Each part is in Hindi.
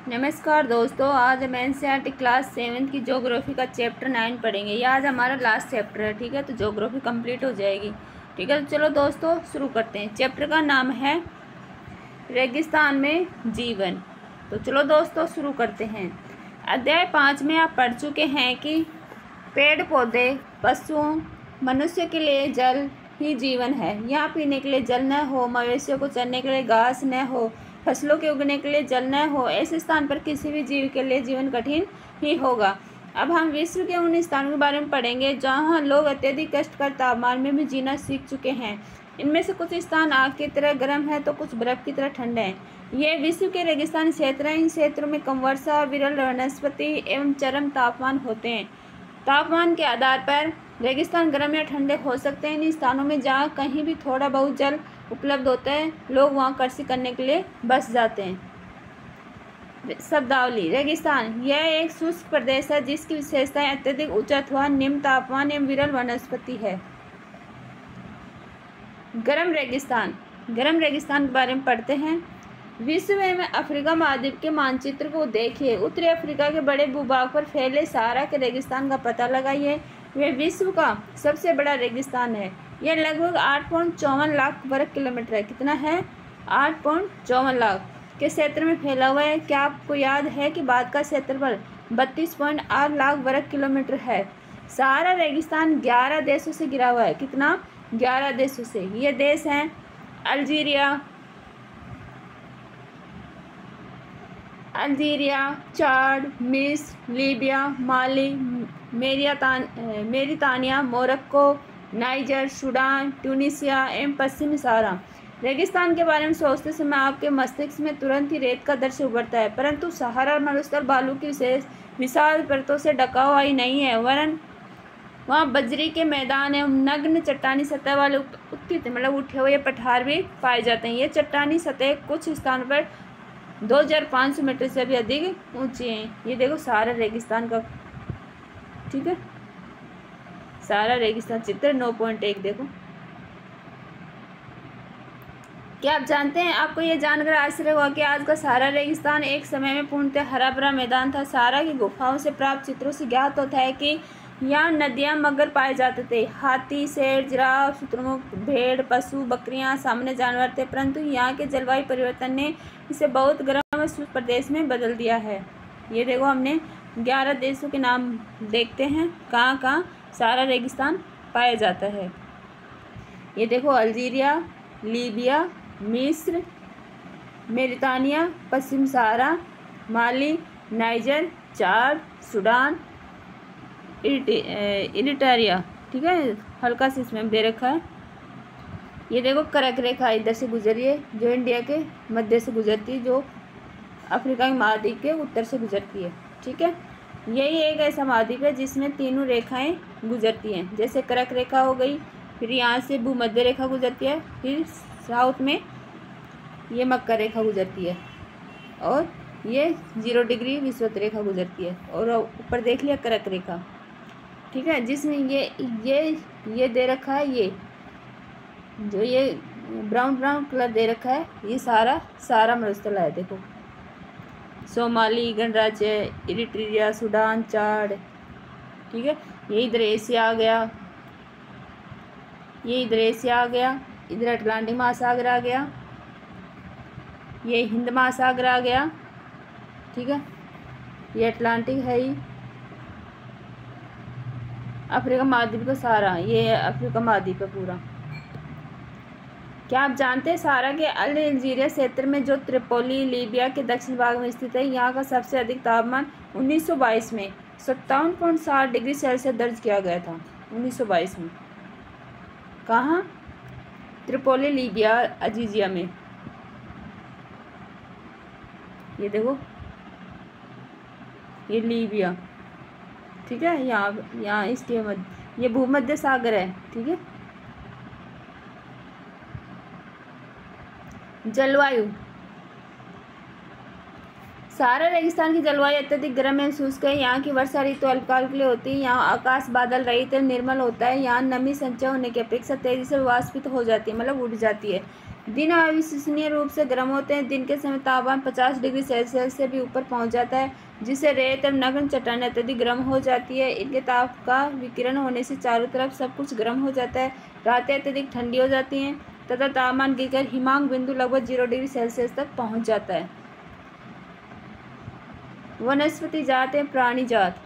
नमस्कार दोस्तों, आज हम एनसीईआरटी क्लास 7 की ज्योग्राफी का चैप्टर 9 पढ़ेंगे। ये आज हमारा लास्ट चैप्टर है। ठीक है, तो ज्योग्राफी कंप्लीट हो जाएगी। ठीक है, तो चलो दोस्तों शुरू करते हैं। चैप्टर का नाम है रेगिस्तान में जीवन। तो चलो दोस्तों शुरू करते हैं। अध्याय 5 में आप पढ़ चुके हैं कि पेड़ पौधे, पशुओं, मनुष्य के लिए जल ही जीवन है। यहाँ पीने के लिए जल न हो, मवेशियों को चरने के लिए घास न हो, फसलों के उगने के लिए जल न हो, ऐसे स्थान पर किसी भी जीव के लिए जीवन कठिन ही होगा। अब हम विश्व के उन स्थानों के बारे में पढ़ेंगे जहाँ लोग अत्यधिक कष्टकर तापमान में भी जीना सीख चुके हैं। इनमें से कुछ स्थान आग की तरह गर्म है तो कुछ बर्फ की तरह ठंडे हैं। ये विश्व के रेगिस्तानी क्षेत्र हैं। इन क्षेत्रों में कम वर्षा, विरल वनस्पति एवं चरम तापमान होते हैं। तापमान के आधार पर रेगिस्तान गर्म या ठंडे हो सकते हैं। इन स्थानों में जहाँ कहीं भी थोड़ा बहुत जल उपलब्ध होता है, लोग वहाँ कृषि करने के लिए बस जाते हैं। शब्दावली: रेगिस्तान यह एक शुष्क प्रदेश है जिसकी विशेषताएं अत्यधिक उच्च अथवा निम्न तापमान एवं विरल वनस्पति है। गर्म रेगिस्तान के बारे में पढ़ते हैं। विश्व में अफ्रीका महाद्वीप के मानचित्र को देखिए। उत्तरी अफ्रीका के बड़े भूभाग पर फैले सहारा के रेगिस्तान का पता लगाइए। वह विश्व का सबसे बड़ा रेगिस्तान है। यह लगभग 8.54 लाख वर्ग किलोमीटर है। कितना है? 8.54 लाख के क्षेत्र में फैला हुआ है। क्या आपको याद है कि भारत का क्षेत्रफल 32.8 लाख वर्ग किलोमीटर है। सहारा रेगिस्तान 11 देशों से घिरा हुआ है। कितना? 11 देशों से। ये देश हैं अल्जीरिया, चाड, मिस्र, लीबिया, माली, मेरितानिया, मोरक्को, नाइजर, सूडान, ट्यूनीशिया एवं पश्चिमी सहारा। रेगिस्तान के बारे में सोचते समय आपके मस्तिष्क में तुरंत ही रेत का दृश्य उभरता है, परंतु सहारा मरुस्थल बालू की विशाल परतों से ढका हुआ ही नहीं है, वरन वहाँ बजरी के मैदान एवं नग्न चट्टानी सतह वाले उत्कित उठे हुए पठार भी पाए जाते हैं। ये चट्टानी सतह कुछ स्थानों पर 2500 मीटर से भी अधिक ऊंची हैं। ये देखो सहारा रेगिस्तान का, ठीक है, सहारा रेगिस्तान चित्र 9.1 देखो। क्या आप जानते हैं, आपको ये जानकर आश्चर्य हुआ कि आज का सहारा रेगिस्तान एक समय में पूर्णतः हरा भरा मैदान था। सहारा की गुफाओं से प्राप्त चित्रों से ज्ञात होता है कि यहाँ नदियाँ, मगर पाए जाते थे। हाथी, शेर, जिराफ, शुतुरमुर्ग, भेड़, पशु, बकरियाँ सामान्य जानवर थे, परंतु यहाँ के जलवायु परिवर्तन ने इसे बहुत गर्म और शुष्क प्रदेश में बदल दिया है। ये देखो, हमने 11 देशों के नाम देखते हैं कहाँ कहाँ सहारा रेगिस्तान पाया जाता है। ये देखो, अल्जीरिया, लीबिया, मिस्र, मेरितानिया, पश्चिम सहारा, माली, नाइजर, चाड, सूडान, इरिट्रिया। ठीक है, हल्का सा इसमें दे रखा है। ये देखो, कर्क रेखा इधर से गुजरी है जो इंडिया के मध्य से गुजरती है, जो अफ्रीका के महाद्वीप के उत्तर से गुजरती है। ठीक है, यही एक ऐसा महाद्वीप है जिसमें तीनों रेखाएं गुजरती हैं। जैसे कर्क रेखा हो गई, फिर यहाँ से भूमध्य रेखा गुजरती है, फिर साउथ में ये मकर रेखा गुजरती है, और ये 0 डिग्री विषुवत रेखा गुजरती है, और ऊपर देख लिया कर्क रेखा। ठीक है, जिसमें ये दे रखा है, ये जो ये ब्राउन कलर दे रखा है, ये सारा मरुस्थल है। देखो, सोमाली, गणराज्य, इरिट्रिया, सूडान, चाड। ठीक है, ये इधर एशिया आ गया, इधर अटलांटिक महासागर आ गया, ये हिंद महासागर आ गया। ठीक है, ये अटलांटिक है ही। अफ्रीका महाद्वीप का सहारा, ये अफ्रीका महाद्वीप है पूरा। क्या आप जानते हैं, सहारा के अल्जीरिया क्षेत्र में जो त्रिपोली लीबिया के दक्षिण भाग में स्थित है, यहाँ का सबसे अधिक तापमान 1922 में 57.7 डिग्री सेल्सियस दर्ज किया गया था। 1922 में कहाँ? त्रिपोली, लीबिया, अल्जीरिया में। ये देखो, ये लीबिया। ठीक है, यहाँ इसके ये भूमध्य सागर है। ठीक है, जलवायु: सहारा रेगिस्तान की जलवायु अत्यधिक गर्म एवं शुष्क है। यहाँ की वर्षा ऋतु अल्पकाल के लिए होती है। यहाँ आकाश बादल रहित निर्मल होता है। यहाँ नमी संचय होने की अपेक्षा तेजी से वाष्पित हो जाती है, उड़ जाती है। दिन अविश्वसनीय रूप से गर्म होते हैं। दिन के समय तापमान 50 डिग्री सेल्सियस से भी ऊपर पहुंच जाता है, जिससे रेत एवं नग्न चट्टानें अत्यधिक गर्म हो जाती है। इनके ताप का विकिरण होने से चारों तरफ सब कुछ गर्म हो जाता है। रातें अत्यधिक ठंडी हो जाती हैं तथा तापमान गिरकर हिमांक बिंदु लगभग 0 डिग्री सेल्सियस तक पहुंच जाता है। वनस्पति जात एवं प्राणी जात।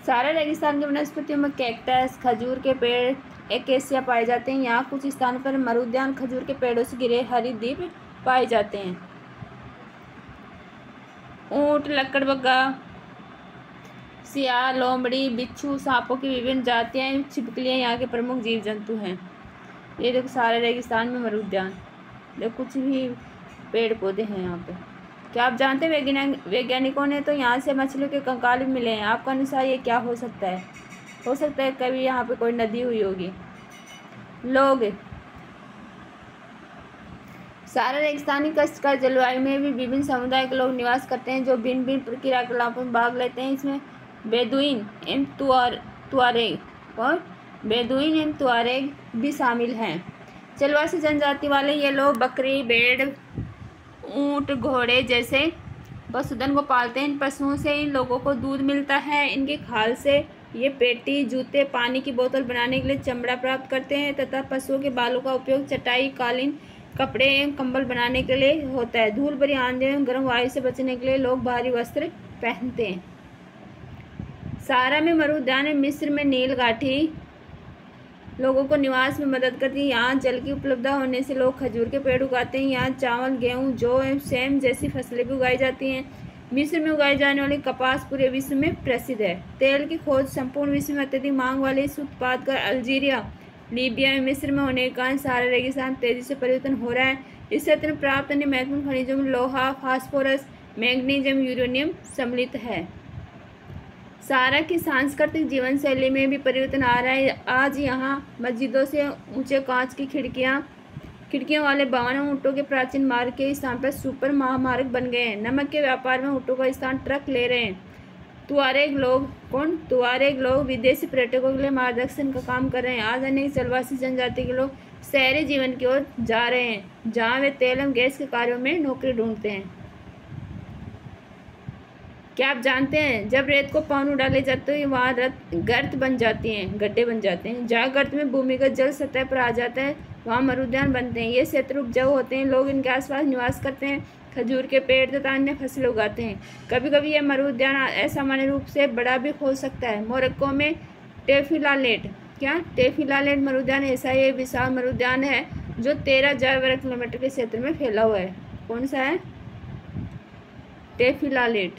सारे रेगिस्तान के वनस्पतियों में कैक्टस, खजूर के पेड़, एकेसिया पाए जाते हैं। यहाँ कुछ स्थानों पर मरुद्यान खजूर के पेड़ों से घिरे हरिद्वीप पाए जाते हैं। ऊंट, लकड़बग्गा, सियार, लोमड़ी, बिच्छू, सांपों की विभिन्न जातियां, छिपकलियां यहाँ के प्रमुख जीव जंतु हैं। ये देखो सारे रेगिस्तान में मरुद्यान, देखो कुछ भी पेड़ पौधे हैं यहाँ पे। क्या आप जानते हैं वैज्ञानिकों ने तो यहाँ से मछलियों के कंकाल भी मिले हैं। आपका अनुसार ये क्या हो सकता है? हो सकता है कभी यहाँ पे कोई नदी हुई होगी। लोग, सारे रेगिस्तानी कष्टकर जलवायु में भी विभिन्न समुदाय के लोग निवास करते हैं, जो भिन्न भिन्न क्रियाकलापों में भाग लेते हैं। इसमें बेदुइन एवं तुआरेग भी शामिल हैं। चलवासी जनजाति वाले ये लोग बकरी, भेड़, ऊंट, घोड़े जैसे पशुधन को पालते हैं। इन पशुओं से इन लोगों को दूध मिलता है। इनके खाल से ये पेटी, जूते, पानी की बोतल बनाने के लिए चमड़ा प्राप्त करते हैं तथा पशुओं के बालों का उपयोग चटाई, कालीन, कपड़े एवं कंबल बनाने के लिए होता है। धूल भरी आंधी एवं गर्म वायु से बचने के लिए लोग भारी वस्त्र पहनते हैं। सहारा में मरुद्यान में मिस्र में नील गाठी लोगों को निवास में मदद करती है। यहाँ जल की उपलब्धता होने से लोग खजूर के पेड़ उगाते हैं। यहाँ चावल, गेहूँ, जौ एवं सेम जैसी फसलें भी उगाई जाती हैं। मिस्र में उगाई जाने वाली कपास पूरे विश्व में प्रसिद्ध है। तेल की खोज संपूर्ण विश्व में अत्यधिक मांग वाले इस उत्पाद का अल्जीरिया, लीबिया में मिस्र में होने के कारण सारे रेगिस्तान तेजी से परिवर्तन हो रहा है। इस क्षेत्र में प्राप्त अन्य महत्वपूर्ण खनिजों में लोहा, फास्फोरस, मैग्नीज एवं यूरेनियम सम्मिलित है। सहारा की सांस्कृतिक जीवन शैली में भी परिवर्तन आ रहा है। आज यहाँ मस्जिदों से ऊंचे कांच की खिड़कियों वाले भवन, ऊँटों के प्राचीन मार्ग के स्थान पर सुपर महामार्ग बन गए हैं। नमक के व्यापार में ऊँटों का स्थान ट्रक ले रहे हैं। तुआरेग लोग विदेशी पर्यटकों के लिए मार्गदर्शन का काम कर रहे हैं। आज अनेक चलवासी जनजाति के लोग शहरी जीवन की ओर जा रहे हैं, जहाँ वे तेल एवं गैस के कार्यों में नौकरी ढूंढते हैं। क्या आप जानते हैं जब रेत को पानी डाले जाते हैं वहाँ गर्त बन जाती हैं, गड्ढे बन जाते हैं। जहाँ गर्त में भूमिगत जल सतह पर आ जाता है वहाँ मरुद्यान बनते हैं। ये क्षेत्र उपजाऊ होते हैं। लोग इनके आसपास निवास करते हैं, खजूर के पेड़ तथा अन्य फसलें उगाते हैं। कभी कभी यह मरुद्यान असामान्य रूप से बड़ा भी हो सकता है। मोरक्को में टेफिलालेट मरुद्यान ऐसा ये विशाल मरुद्यान है जो 13,000 वर्ग किलोमीटर के क्षेत्र में फैला हुआ है। कौन सा है? टेफिलालेट।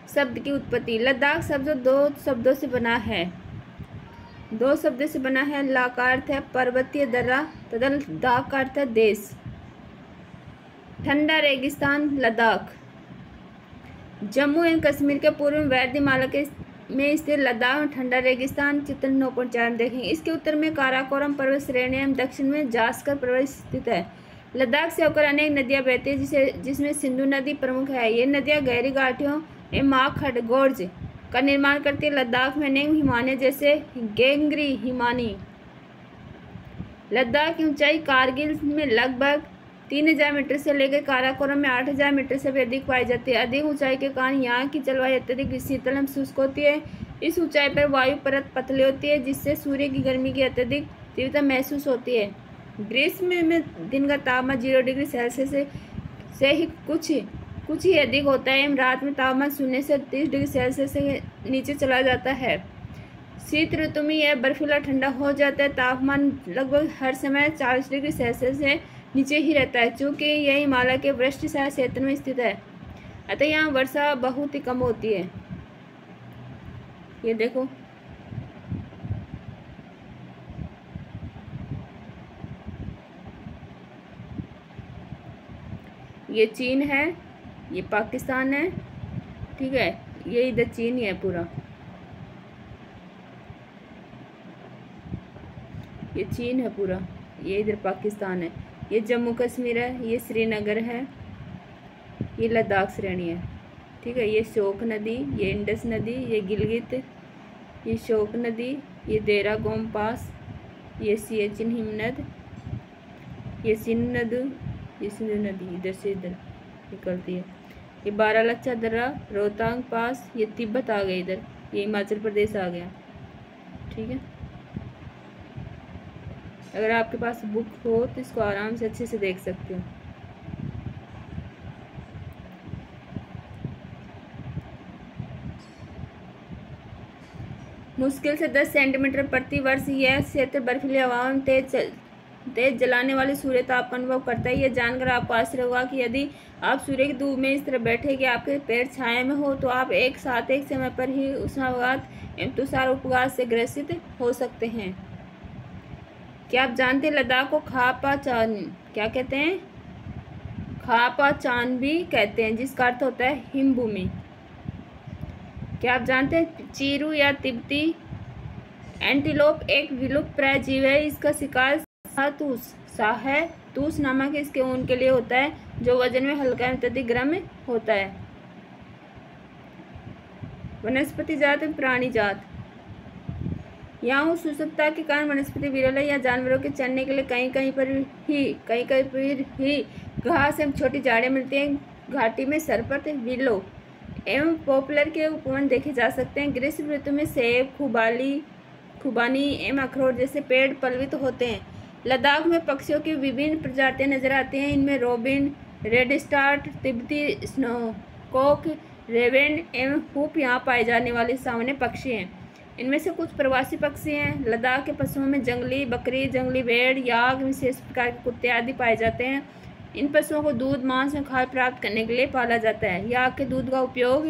शब्द की उत्पत्ति। लद्दाख शब्द 2 शब्दों से बना है। 2 शब्दों से बना है। ला का अर्थ है पर्वतीय दर्रा तथा दाख का अर्थ है देश। ठंडा रेगिस्तान लद्दाख। जम्मू एवं कश्मीर के पूर्व में वर्दीमाला में स्थित लद्दाख में ठंडा रेगिस्तान चित्र 9.4 में देखेंगे। इसके उत्तर में काराकोरम पर्वत श्रेणी एवं दक्षिण में जास्कर पर्वत स्थित है। लद्दाख से होकर अनेक नदियां बहती हैं, जिसमें सिंधु नदी प्रमुख है। ये नदियां गहरी घाटियों एवं माखड़ गोर्ज का निर्माण करती है। लद्दाख में अनेक हिमालय जैसे गेंगरी हिमानी। लद्दाख की ऊंचाई कारगिल में लगभग 3,000 मीटर से लेकर काराकोरम में 8,000 मीटर से भी अधिक पाई जाती है। अधिक ऊंचाई के कारण यहाँ की जलवायु अत्यधिक शीतल एवं शुष्क होती है। इस ऊंचाई पर वायु परत पतली होती है, जिससे सूर्य की गर्मी की अत्यधिक तीव्रता महसूस होती है। ग्रीष्म में दिन का तापमान 0 डिग्री सेल्सियस से ही कुछ ही अधिक होता है एवं रात में तापमान 0 से 30 डिग्री सेल्सियस से नीचे चला जाता है। शीत ऋतु में यह बर्फीला ठंडा हो जाता है। तापमान लगभग हर समय 40 डिग्री सेल्सियस से नीचे ही रहता है। चूँकि यह हिमालय के वृष्टिशात क्षेत्र में स्थित है, अतः यहाँ वर्षा बहुत ही कम होती है। ये देखो, ये चीन है, ये पाकिस्तान है, ठीक है। ये इधर चीन ही है पूरा, ये चीन है पूरा, ये इधर पाकिस्तान है। ये जम्मू कश्मीर है, ये श्रीनगर है, ये लद्दाख श्रेणी है, ठीक है। ये शोक नदी, ये इंडस नदी, ये गिलगित, ये शोक नदी, ये देरा गोम पास, ये सियाचिन हिमनद, ये सिंधु नदी, ये सिंधु नदी इधर से इधर निकलती है। ये बारालाचा दर्रा, रोहतांग पास, ये तिब्बत आ गया इधर, ये हिमाचल प्रदेश आ गया। ठीक है, अगर आपके पास बुक हो तो इसको आराम से अच्छे से देख सकते हो। मुश्किल से 10 सेंटीमीटर प्रति वर्ष यह क्षेत्र बर्फीली हवाओं में तेज जलाने वाले सूर्य ताप का अनुभव करता है। यह जानकर आपको आश्चर्य होगा कि यदि आप सूर्य की धूप में इस तरह बैठे कि आपके पैर छाया में हो तो आप एक साथ एक समय पर ही उष्माघात एवं तुषार उपघात से ग्रसित हो सकते हैं। क्या आप जानते हैं लद्दाख को खापा चान क्या कहते हैं? खापा चान भी कहते हैं, जिसका अर्थ होता है हिमभूमि। क्या आप जानते हैं चीरू या तिब्बती एंटीलोप एक विलुप्त प्राय जीव है। इसका शिकार शाहतूस नामक इसके ऊन के लिए होता है, जो वजन में हल्का एवं अत्यधिक गर्म होता है। वनस्पति जात एवं प्राणी जात, यहाँ शुष्कता के कारण वनस्पति विरल है। या जानवरों के चरने के लिए कहीं कहीं पर ही घास एवं छोटी झाड़ियाँ मिलती हैं। घाटी में सरपत, विलो एवं पॉपुलर के उपवन देखे जा सकते हैं। ग्रीष्म ऋतु में सेब, खुबानी एवं अखरोट जैसे पेड़ पल्लवित होते हैं। लद्दाख में पक्षियों की विभिन्न प्रजातियां नजर आती हैं। इनमें रोबिन, रेड स्टार्ट, तिब्बती स्नोकॉक, रेवेन एवं हुप यहाँ पाए जाने वाले सामान्य पक्षी हैं। इनमें से कुछ प्रवासी पक्षी हैं। लद्दाख के पशुओं में जंगली बकरी, जंगली भेड़, याक, विशेष प्रकार के कुत्ते आदि पाए जाते हैं। इन पशुओं को दूध, मांस और खाद्य प्राप्त करने के लिए पाला जाता है। याक के दूध का उपयोग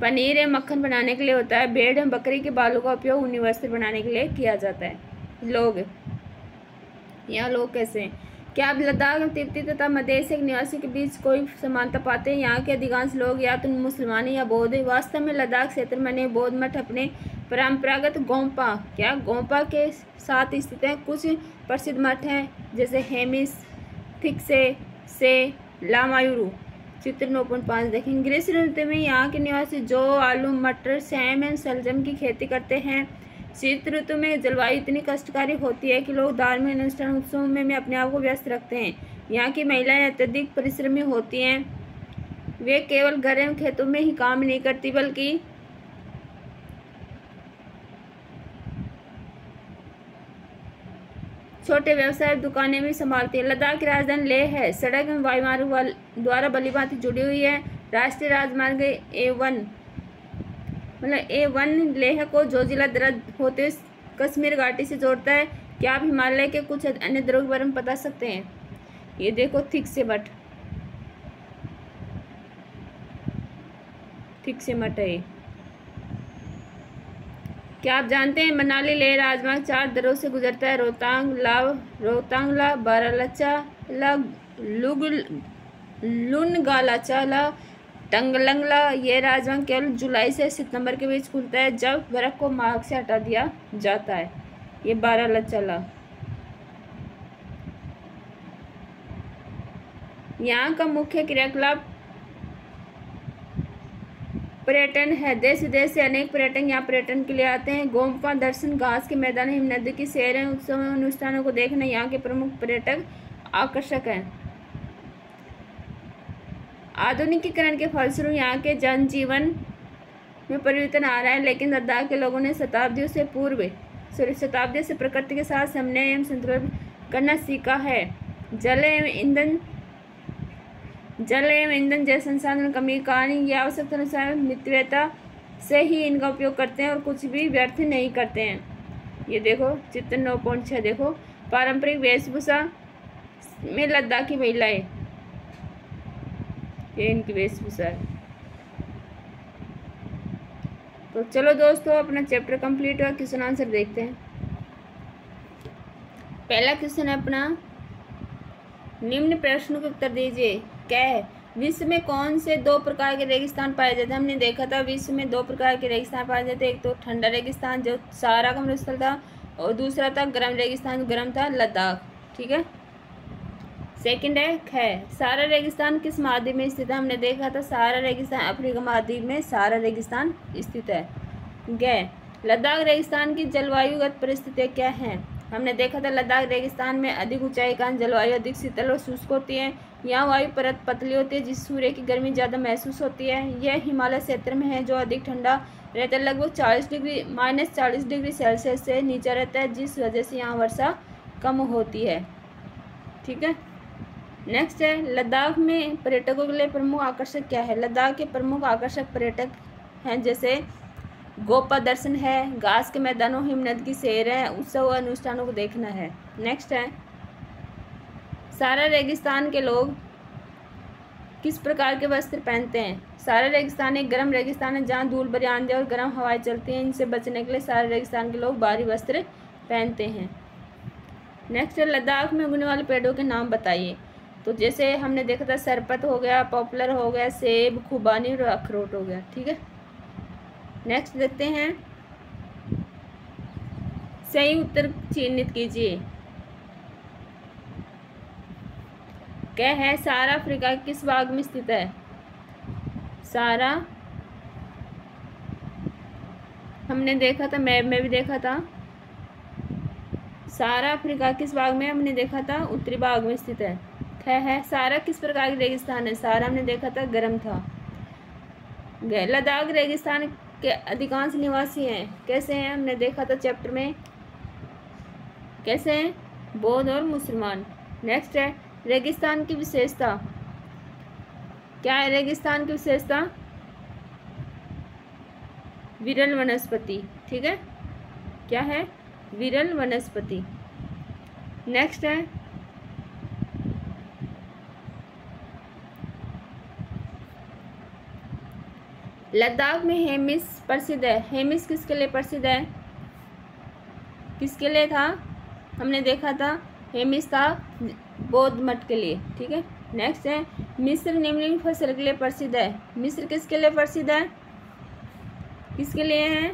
पनीर एवं मक्खन बनाने के लिए होता है। भेड़ एवं बकरी के बालों का उपयोग ऊनी वस्त्र बनाने के लिए किया जाता है। यहाँ लोग कैसे हैं? क्या आप लद्दाख में तिब्बती तथा मध्य एशिया के निवासी के बीच कोई समानता पाते हैं? यहाँ के अधिकांश लोग या तो मुसलमान या बौद्ध हैं। वास्तव में लद्दाख क्षेत्र में बने बौद्ध मठ अपने परंपरागत गोम्पा के साथ स्थित हैं। कुछ प्रसिद्ध मठ हैं जैसे हेमिस, थिक्से से, लामायुरु। चित्र 9.5 देखें। ग्रीष्म ऋतु में यहाँ के निवासी जौ, आलू, मटर, सेम एवं शलजम की खेती करते हैं। शीत ऋतु में जलवायु इतनी कष्टकारी होती है कि लोग धार्मिक अनुष्ठान उत्सवों में अपने आप को व्यस्त रखते हैं। यहाँ की महिलाएं अत्यधिक परिश्रमी होती हैं। वे केवल घर एवं खेतों में ही काम नहीं करती बल्कि छोटे व्यवसाय दुकानें भी संभालती है। लद्दाख की राजधानी लेह है। सड़क एवं वायुमार्ग द्वारा भलीभांति जुड़ी हुई है। राष्ट्रीय राजमार्ग A1 लेह को जोजिला दर्रा होते हुए कश्मीर घाटी से जोड़ता है। क्या आप हिमालय के कुछ अन्य दर्रों के बारे में बता सकते हैं? ये देखो थिक्से मठ है। क्या आप जानते हैं मनाली लेह राजमार्ग 4 दर्रों से गुजरता है? रोहतांगला, बारालाचा, लुनगालाचा, टंगलंगला। ये राजमार्ग केवल जुलाई से सितंबर के बीच खुलता है, जब बर्फ को मार्ग से हटा दिया जाता है। ये बारालाचा। यहाँ का मुख्य क्रियाकलाप पर्यटन है। देश विदेश से अनेक पर्यटक यहाँ पर्यटन के लिए आते हैं। गोम्पा दर्शन, घास के मैदान, हिमनदी की सैर, उत्सव अनुष्ठानों को देखना यहाँ के प्रमुख पर्यटक आकर्षक हैं। आधुनिकीकरण के फलस्वरूप यहाँ के जनजीवन में परिवर्तन आ रहा है, लेकिन लद्दाख के लोगों ने शताब्दियों से प्रकृति के साथ समन्वय एवं संतुलन करना सीखा है। जल एवं ईंधन जैसे संसाधन कमी के कारण ये आवश्यकता अनुसार मितव्ययता से ही इनका उपयोग करते हैं और कुछ भी व्यर्थ नहीं करते हैं। ये देखो चित्र 9.6 देखो। पारंपरिक वेशभूषा में लद्दाखी महिलाएं, ये इनकी वेशभूषा है। तो चलो दोस्तों, अपना चैप्टर कंप्लीट हुआ। क्वेश्चन आंसर देखते हैं। पहला क्वेश्चन है अपना, निम्न प्रश्न के उत्तर दीजिए। क्या है? विश्व में कौन से 2 प्रकार के रेगिस्तान पाए जाते हैं? हमने देखा था विश्व में 2 प्रकार के रेगिस्तान पाए जाते हैं। एक तो ठंडा रेगिस्तान जो सहारा का मरुस्थल था, और दूसरा था गर्म रेगिस्तान, गर्म था लद्दाख। ठीक है। सेकंड है सहारा रेगिस्तान किस महाद्वीप में स्थित है? हमने देखा था सहारा रेगिस्तान अफ्रीका महाद्वीप में सहारा रेगिस्तान स्थित है। लद्दाख रेगिस्तान की जलवायुगत परिस्थितियाँ क्या हैं? हमने देखा था लद्दाख रेगिस्तान में अधिक ऊंचाई के कारण जलवायु अधिक शीतल और शुष्क होती है। यहाँ वायु परत पतली होती है जिससे सूर्य की गर्मी ज़्यादा महसूस होती है। यह हिमालय क्षेत्र में है जो अधिक ठंडा रहता है, लगभग -40 डिग्री से नीचा रहता है, जिस वजह से यहाँ वर्षा कम होती है। ठीक है, नेक्स्ट है लद्दाख में पर्यटकों के लिए प्रमुख आकर्षक क्या है? लद्दाख के प्रमुख आकर्षक पर्यटक हैं जैसे गोपा दर्शन है, घास के मैदानों, हिमनद की सैर है, उत्सव और अनुष्ठानों को देखना है। नेक्स्ट है सारा रेगिस्तान के लोग किस प्रकार के वस्त्र पहनते हैं? सारा रेगिस्तान एक गर्म रेगिस्तान है जहाँ धूल भरी आंधी और गर्म हवाएं चलती हैं। इनसे बचने के लिए सारे रेगिस्तान के लोग भारी वस्त्र पहनते हैं। नेक्स्ट है लद्दाख में उगने वाले पेड़ों के नाम बताइए। तो जैसे हमने देखा था सरपत हो गया, पॉपुलर हो गया, सेब, खुबानी और अखरोट हो गया। ठीक है, नेक्स्ट देखते हैं सही उत्तर चिन्हित कीजिए। क्या है? सहारा अफ्रीका के किस भाग में स्थित है? सहारा हमने देखा था, मैप में भी देखा था। सहारा अफ्रीका किस भाग में? हमने देखा था उत्तरी भाग में स्थित है। सहारा किस प्रकार की रेगिस्तान है? सहारा हमने देखा था गर्म था। लद्दाख रेगिस्तान के अधिकांश निवासी हैं कैसे हैं? हमने देखा था चैप्टर में। कैसे हैं? बौद्ध और मुसलमान। नेक्स्ट है रेगिस्तान की विशेषता। क्या है रेगिस्तान की विशेषता? विरल वनस्पति। ठीक है, क्या है? विरल वनस्पति। नेक्स्ट है लद्दाख में हेमिस प्रसिद्ध है। हेमिस किसके लिए प्रसिद्ध है? किसके लिए था? हमने देखा था हेमिस था बौद्ध मठ के लिए। ठीक है, नेक्स्ट है मिस्र निम्नलिखित फसल के लिए प्रसिद्ध है। मिस्र किसके लिए प्रसिद्ध है? किसके लिए है?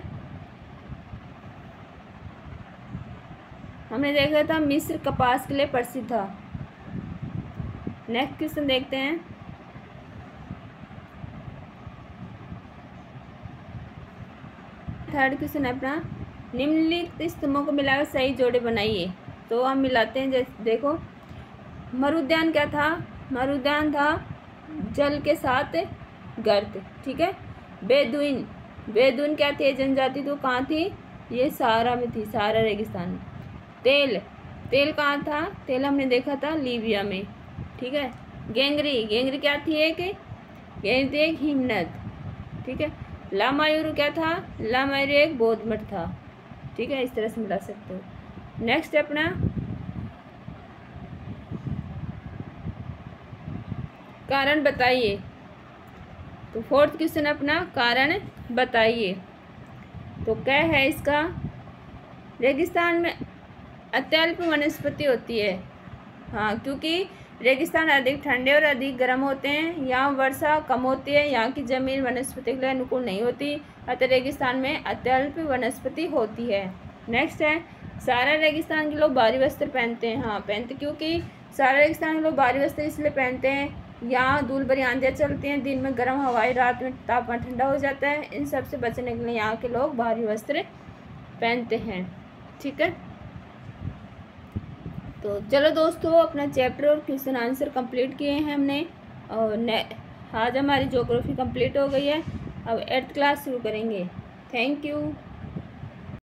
हमने देखा था मिस्र कपास के लिए प्रसिद्ध था। नेक्स्ट क्वेश्चन देखते हैं। थर्ड क्वेश्चन है अपना निम्नलिखित स्तंभों को मिलाकर सही जोड़े बनाइए। तो हम मिलाते हैं। जैसे देखो मरुद्यान क्या था? मरुद्यान था जल के साथ गर्त। ठीक है, बेदुइन, बेदुइन क्या थी? जनजाति। तो कहाँ थी? ये सहारा में थी, सहारा रेगिस्तान में। तेल, तेल कहाँ था? तेल हमने देखा था लीबिया में। ठीक है, गेंगरी, गेंगरी क्या थी? गेंगरी थी एक हिमनद। ठीक है, लामायूर क्या था? लामायूर एक बौद्ध मठ था। ठीक है, इस तरह से मिला सकते हो। नेक्स्ट अपना कारण बताइए। तो फोर्थ क्वेश्चन अपना कारण बताइए। तो क्या है इसका? रेगिस्तान में अत्यल्प वनस्पति होती है। हाँ, क्योंकि रेगिस्तान अधिक ठंडे और अधिक गर्म होते हैं। यहाँ वर्षा कम होती है। यहाँ की जमीन वनस्पति के लिए अनुकूल नहीं होती, अतः रेगिस्तान में अत्यल्प वनस्पति होती है। नेक्स्ट है सारा रेगिस्तान के लोग भारी वस्त्र पहनते हैं। हाँ, पहनते क्योंकि सारा रेगिस्तान के लोग भारी वस्त्र इसलिए पहनते हैं, यहाँ धूल भरी आंधियाँ चलती हैं, दिन में गर्म हवाएं, रात में तापमान ठंडा हो जाता है। इन सब से बचने के लिए यहाँ के लोग भारी वस्त्र पहनते हैं। ठीक है, तो चलो दोस्तों अपना चैप्टर और क्वेश्चन आंसर कंप्लीट किए हैं हमने। और आज हमारी ज्योग्राफी कंप्लीट हो गई है। अब 8th क्लास शुरू करेंगे। Thank you.